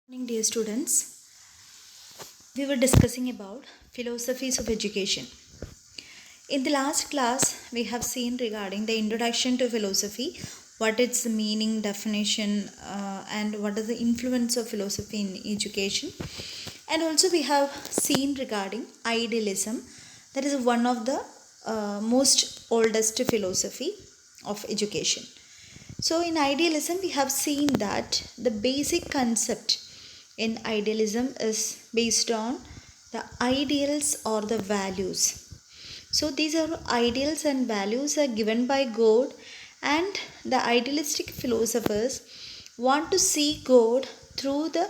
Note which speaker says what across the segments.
Speaker 1: Morning, dear students. We were discussing about philosophies of education. In the last class, we have seen regarding the introduction to philosophy, what its meaning, definition, and what is the influence of philosophy in education. And also, we have seen regarding idealism, that is one of the most oldest philosophy of education. So, in idealism, we have seen that the basic concept in idealism is based on the ideals or the values. So, these are ideals and values are given by God, and the idealistic philosophers want to see God through the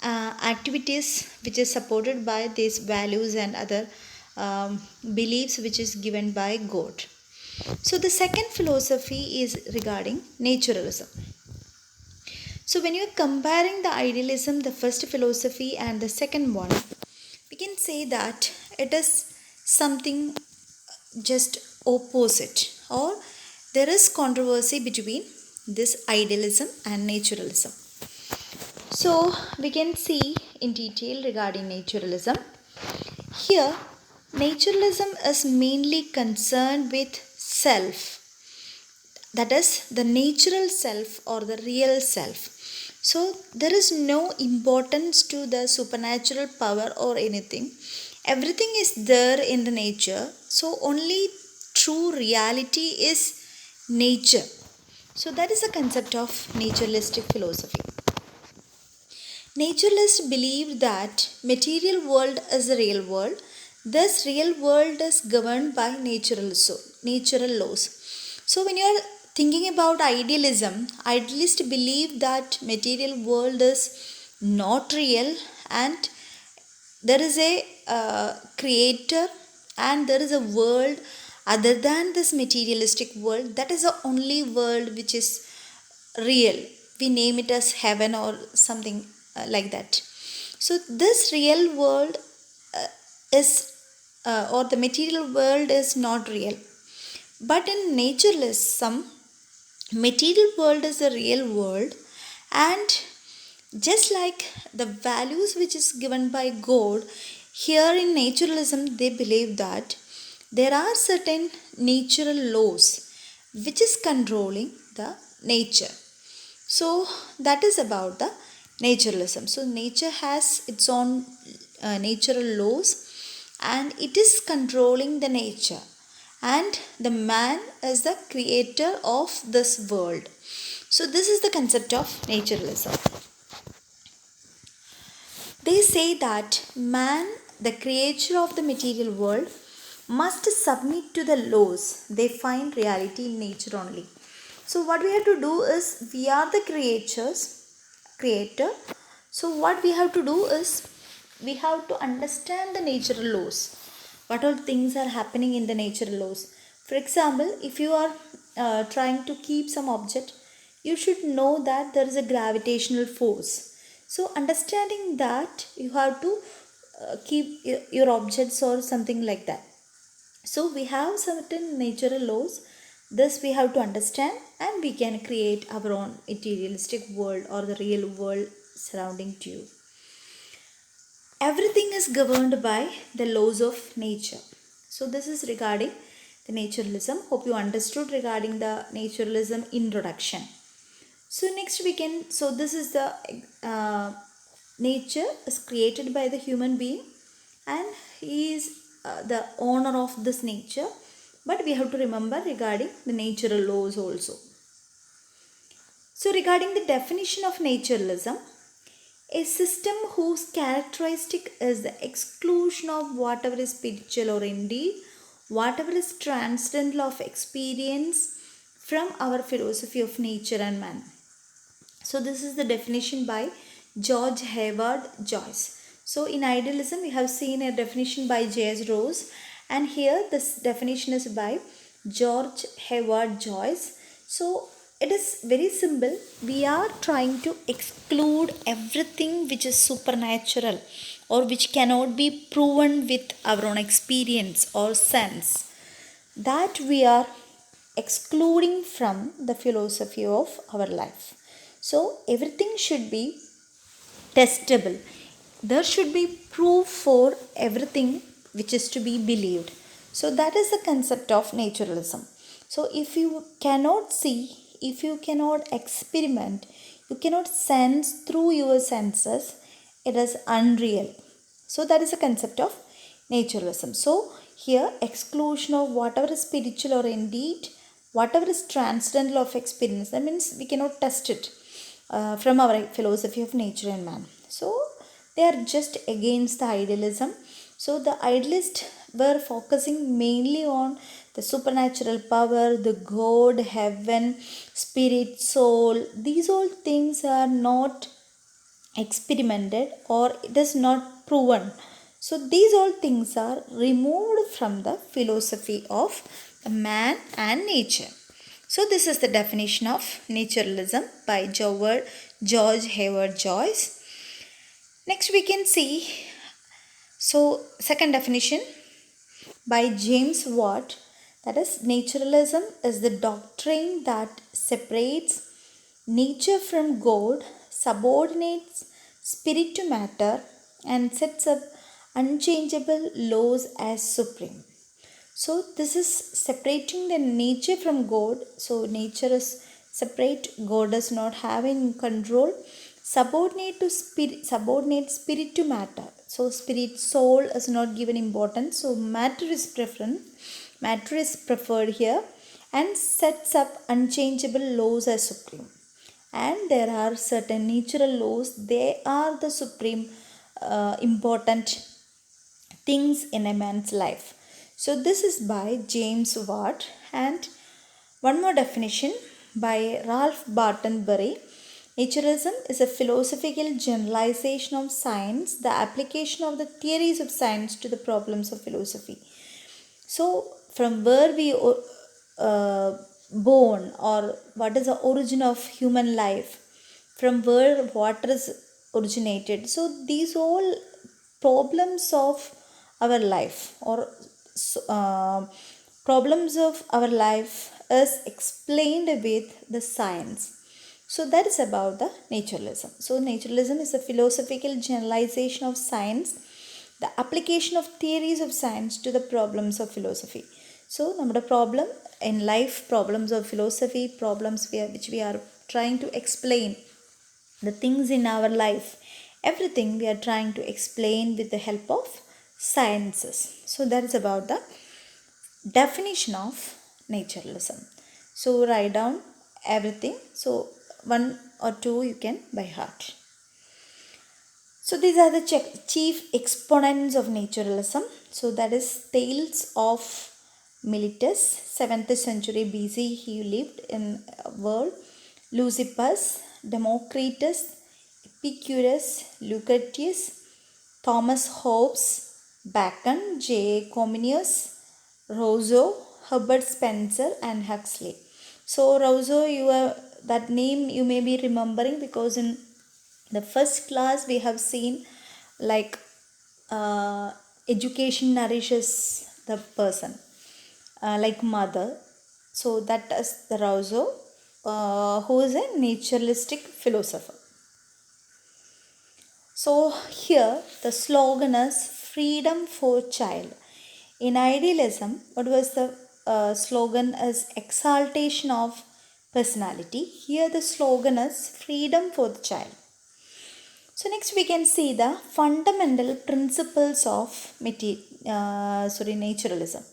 Speaker 1: activities which is supported by these values and other beliefs which is given by God. So, the second philosophy is regarding naturalism. So, when you are comparing the idealism, the first philosophy, and the second one, we can say that it is something just opposite, or there is controversy between this idealism and naturalism. So, we can see in detail regarding naturalism. Here, naturalism is mainly concerned with self, that is the natural self or the real self. So there is no importance to the supernatural power or anything. Everything is there in the nature, so only true reality is nature. So that is the concept of naturalistic philosophy. Naturalists believe that material world is the real world. This real world is governed by natural laws. So when you are thinking about idealism, idealists believe that material world is not real, and there is a creator, and there is a world other than this materialistic world. That is the only world which is real. We name it as heaven or something like that. So this real world is or the material world is not real. But in naturalism, material world is the real world, and just like the values which is given by God, here in naturalism they believe that there are certain natural laws which is controlling the nature. So that is about the naturalism. So nature has its own natural laws, and it is controlling the nature, and the man is the creator of this world. So this is the concept of naturalism. They say that man, the creature of the material world, must submit to the laws. They find reality in nature only. So what we have to do is, we are the creator. So what we have to do is, we have to understand the natural laws. What all things are happening in the natural laws. For example, if you are trying to keep some object, you should know that there is a gravitational force. So understanding that, you have to keep your objects or something like that. So we have certain natural laws. This we have to understand, and we can create our own materialistic world or the real world surrounding to you. Everything is governed by the laws of nature. So this is regarding the naturalism. Hope you understood regarding the naturalism introduction. So next we can, so this is the nature is created by the human being, and he is the owner of this nature. But we have to remember regarding the natural laws also. So regarding the definition of naturalism, a system whose characteristic is the exclusion of whatever is spiritual, or indeed whatever is transcendental of experience, from our philosophy of nature and man. So this is the definition by George Herbert Joyce. So in idealism, we have seen a definition by J.S. Rose, and here this definition is by George Herbert Joyce. So it is very simple. We are trying to exclude everything which is supernatural, or which cannot be proven with our own experience or sense. That we are excluding from the philosophy of our life. So everything should be testable. There should be proof for everything which is to be believed. So that is the concept of naturalism. So if you cannot see, if you cannot experiment, you cannot sense through your senses, it is unreal. So that is the concept of naturalism. So here exclusion of whatever is spiritual or indeed whatever is transcendental of experience, that means we cannot test it from our philosophy of nature and man. So they are just against the idealism. So the idealists were focusing mainly on the supernatural power, the God, heaven, spirit, soul. These all things are not experimented or it is not proven. So these all things are removed from the philosophy of man and nature. So this is the definition of naturalism by George Hayward Joyce. Next we can see, so second definition by James Watt, that is naturalism is the doctrine that separates nature from God, subordinates spirit to matter, and sets up unchangeable laws as supreme. So this is separating the nature from God. So nature is separate, God does not have any control. Subordinate spirit to matter. So spirit, soul is not given importance. So matter is preferred here, and sets up unchangeable laws as supreme. And there are certain natural laws, they are the supreme important things in a man's life. So this is by James Watt. And one more definition by Ralph Barton-Berry. Naturalism is a philosophical generalization of science, the application of the theories of science to the problems of philosophy. So from where we born, or what is the origin of human life, from where water is originated. So these all problems of our life, or problems of our life is explained with the science. So that is about the naturalism. So naturalism is a philosophical generalization of science, the application of theories of science to the problems of philosophy. So നമ്മുടെ problem in life, problems of philosophy, problems which we are trying to explain, the things in our life, everything we are trying to explain with the help of sciences. So that is about the definition of naturalism. So write down everything. So one or two you can by heart. So these are the chief exponents of naturalism. So that is Thales of Miletus, 7th century BC he lived in world. Leucippus, Democritus, Epicurus, Lucretius, Thomas Hobbes, Bacon, J. Comenius, Rousseau, Herbert Spencer, and Huxley. So Rousseau, that name you may be remembering, because in the first class we have seen like education nourishes the person, like mother. So that is the Rousseau, who is a naturalistic philosopher. So here the slogan is freedom for child. In idealism, what was the slogan is exaltation of personality. Here the slogan is freedom for the child. So next we can see the fundamental principles of naturalism.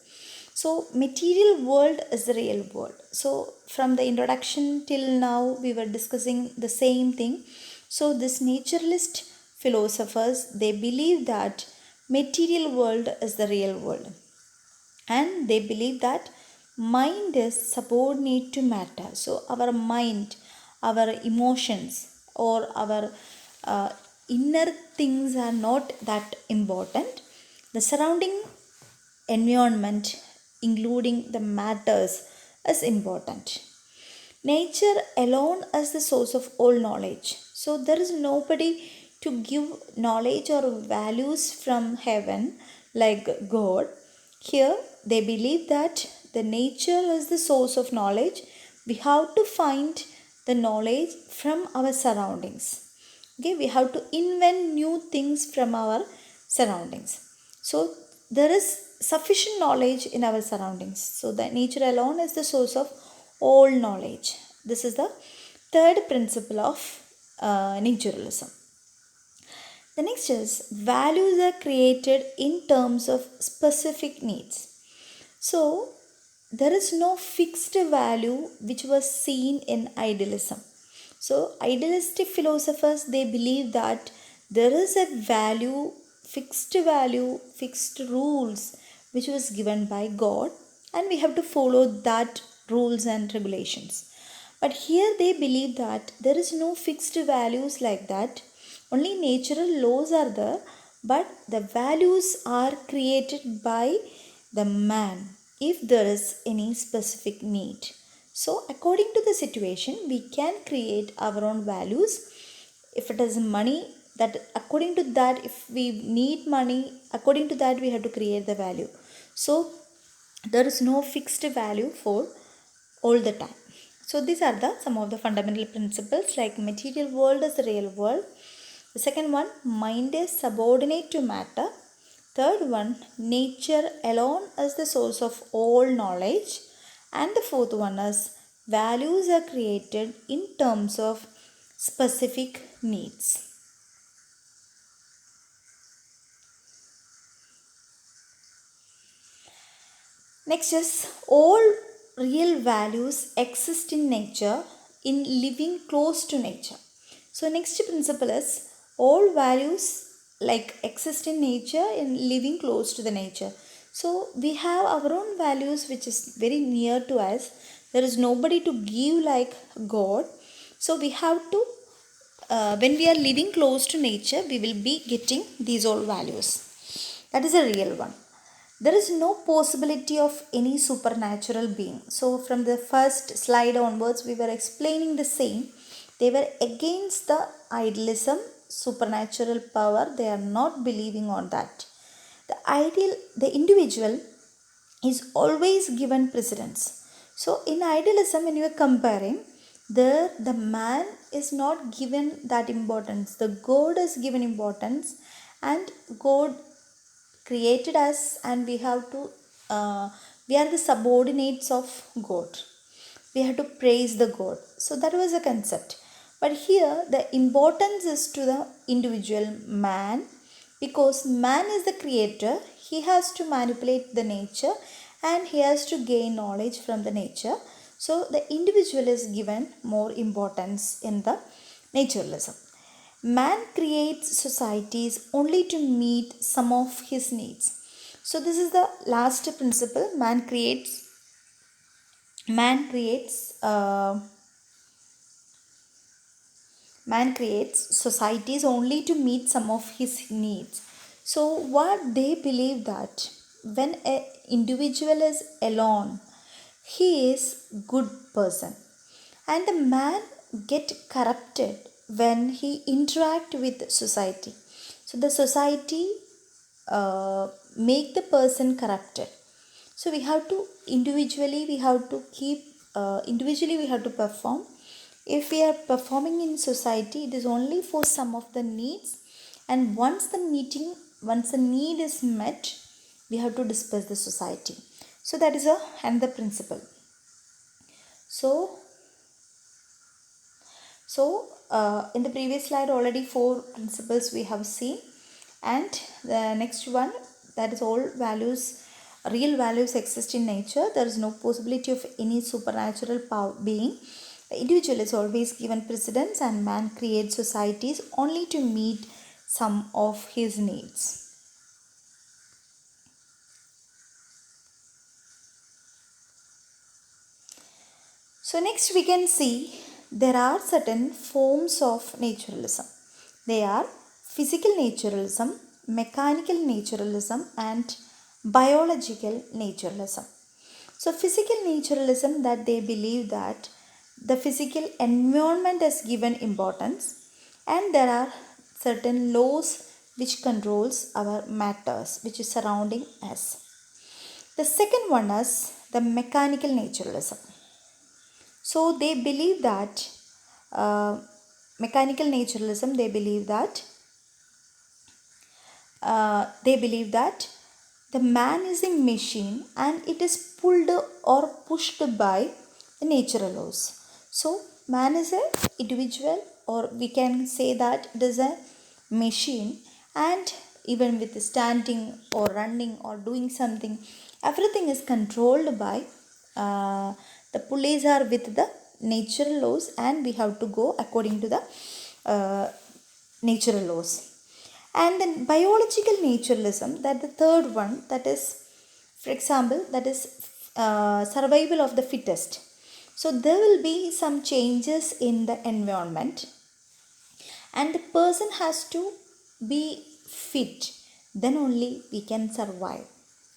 Speaker 1: So material world is the real world. So from the introduction till now we were discussing the same thing. So this naturalist philosophers, they believe that material world is the real world, and they believe that mind is subordinate to matter. So our mind, our emotions, or our inner things are not that important. The surrounding environment, including the matters, is important. Nature alone is the source of all knowledge. So there is nobody to give knowledge or values from heaven like God. Here they believe that the nature is the source of knowledge. We have to find the knowledge from our surroundings. Okay, we have to invent new things from our surroundings. So there is sufficient knowledge in our surroundings. So the nature alone is the source of all knowledge. This is the third principle of naturalism. The next is values are created in terms of specific needs. So there is no fixed value which was seen in idealism. So idealistic philosophers, they believe that there is a value, fixed rules which was given by God, and we have to follow that rules and regulations. But here they believe that there is no fixed values like that. Only natural laws are there, but the values are created by the man if there is any specific need. So, according to the situation, we can create our own values. If it is money, that according to that, if we need money, according to that, we have to create the value. So, there is no fixed value for all the time. So these are the some of the fundamental principles, like material world is the real world. The second one, mind is subordinate to matter. Third one, nature alone is the source of all knowledge. And the fourth one is values are created in terms of specific needs. Next is all real values exist in nature in living close to nature. So next principle is all values like exist in nature in living close to the nature. So we have our own values which is very near to us. There is nobody to give like God. So we have to when we are living close to nature, we will be getting these all values. That is a real one. There is no possibility of any supernatural being. So from the first slide onwards, we were explaining the same. They were against the idealism, supernatural power. They are not believing on that. The individual is always given precedence. So in idealism, when you are comparing, there the man is not given that importance. The God is given importance, and God created us, and we are the subordinates of God. We have to praise the God. So that was a concept. But here the importance is to the individual man, because man is the creator. He has to manipulate the nature, and he has to gain knowledge from the nature. So the individual is given more importance in the naturalism. Man creates societies only to meet some of his needs. So this is the last principle. Man creates societies only to meet some of his needs. So what they believe that when an individual is alone, he is good person, and the man get corrupted when he interact with society. So the society make the person corrupted. So we have to individually we have to perform. If we are performing in society, it is only for some of the needs, and once the need is met, we have to disperse the society. So that is another principle. So in the previous slide, already 4 principles we have seen, and the next one, that is all values, real values exist in nature. There is no possibility of any supernatural power being. The individual is always given precedence, and man creates societies only to meet some of his needs. So next we can see there are certain forms of naturalism. They are physical naturalism, mechanical naturalism, and biological naturalism. So physical naturalism, that they believe that the physical environment is given importance, and there are certain laws which controls our matters which is surrounding us. The second one is the mechanical naturalism. So they believe that uh, mechanical naturalism, they believe that the man is a machine and it is pulled or pushed by the natural laws. So man is a individual, or we can say that it is a machine, and even with standing or running or doing something, everything is controlled by the pulleys are with the natural laws, and we have to go according to the natural laws. And then biological naturalism, that the third one, that is, for example, that is survival of the fittest. So there will be some changes in the environment, and the person has to be fit, then only we can survive.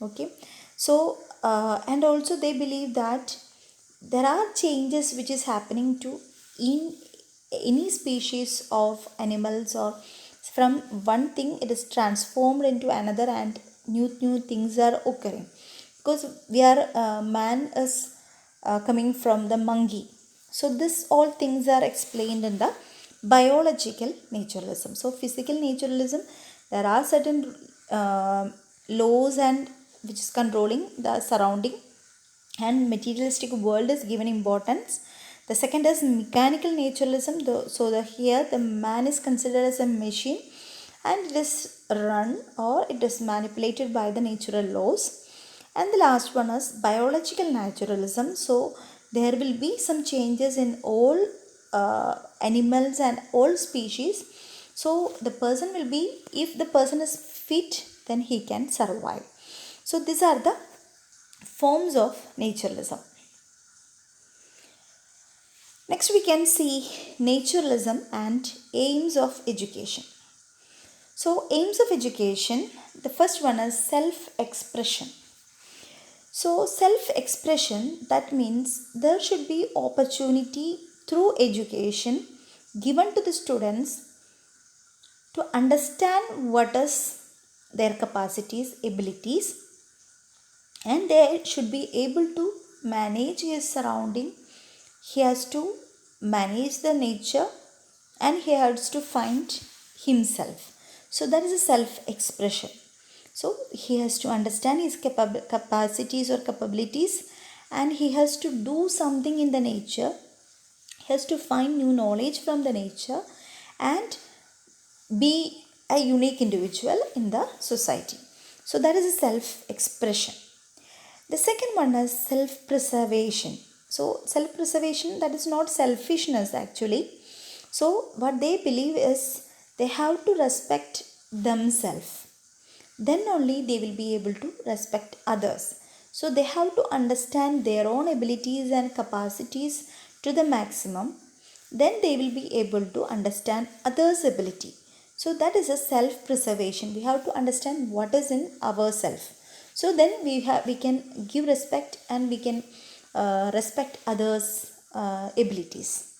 Speaker 1: Okay, so and also they believe that there are changes which is happening to in any species of animals, or from one thing it is transformed into another, and new things are occurring, because we are man is coming from the monkey. So this all things are explained in the biological naturalism. So physical naturalism, there are certain laws and which is controlling the surrounding, and materialistic world is given importance. The second is mechanical naturalism. Here the man is considered as a machine, and it is run or it is manipulated by the natural laws. And the last one is biological naturalism. So there will be some changes in all animals and all species. So the person will be, if the person is fit, then he can survive. So these are the forms of naturalism. Next we can see naturalism and aims of education. So aims of education, the first one is self-expression. So self-expression, that means there should be opportunity through education given to the students to understand what is their capacities, abilities, and they should be able to manage his surrounding. He has to manage the nature, and he has to find himself. So that is a self-expression. So he has to understand his capacities or capabilities, and he has to do something in the nature. He has to find new knowledge from the nature and be a unique individual in the society. So that is a self-expression. The second one is self-preservation. So self-preservation, that is not selfishness actually. So what they believe is they have to respect themselves. Then only they will be able to respect others. So they have to understand their own abilities and capacities to the maximum. Then they will be able to understand others' ability. So that is a self-preservation. We have to understand what is in ourselves. So then we can give respect, and we can respect others' abilities.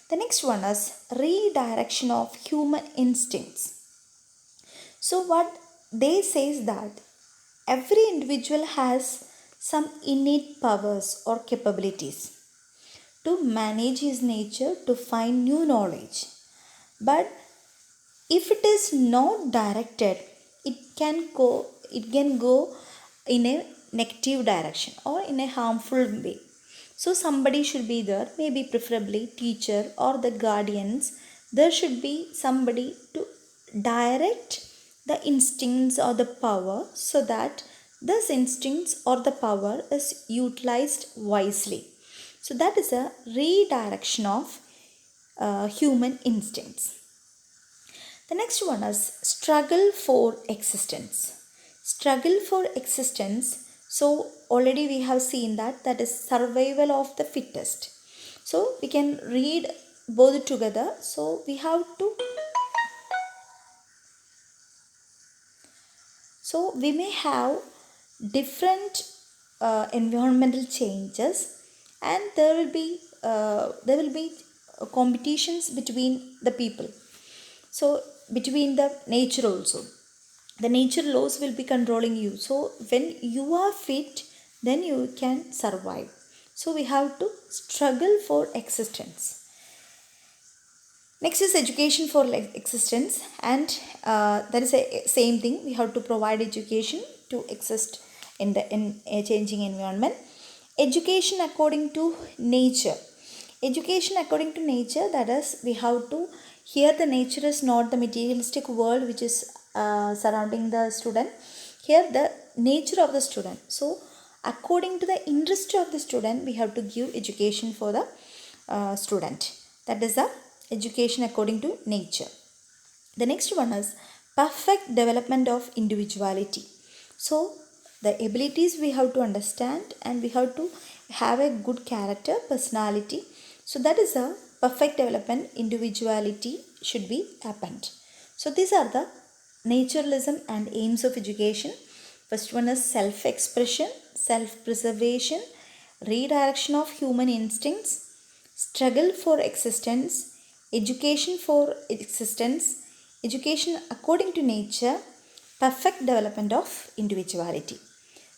Speaker 1: The next one is redirection of human instincts. So what they say is that every individual has some innate powers or capabilities to manage his nature, to find new knowledge. But if it is not directed, it can go in a negative direction or in a harmful way. So somebody should be there, maybe preferably teacher or the guardians. There should be somebody to direct the instincts or the power, so that this instincts or the power is utilized wisely. So that is a redirection of human instincts. The next one is struggle for existence. Struggle for existence. So already we have seen that is survival of the fittest. So we can read both together. So we have to. So we may have different environmental changes, and there will be competitions between the people. So between the nature also, the nature laws will be controlling you. So when you are fit, then you can survive. So we have to struggle for existence. Next is education for existence, and that is a same thing. We have to provide education to exist in a changing environment. Education according to nature. Education according to nature, that is, we have to, here the nature is not the materialistic world which is surrounding the student. Here the nature of the student. So according to the interest of the student, we have to give education for the student. That is the education according to nature. The next one is perfect development of individuality. So the abilities we have to understand, and we have to have a good character, personality. So that is a perfect development. Individuality should be happened. So these are the naturalism and aims of education. First one is self-expression, self-preservation, redirection of human instincts, struggle for existence, education for existence, education according to nature, perfect development of individuality.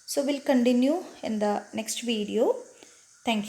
Speaker 1: So we'll continue in the next video.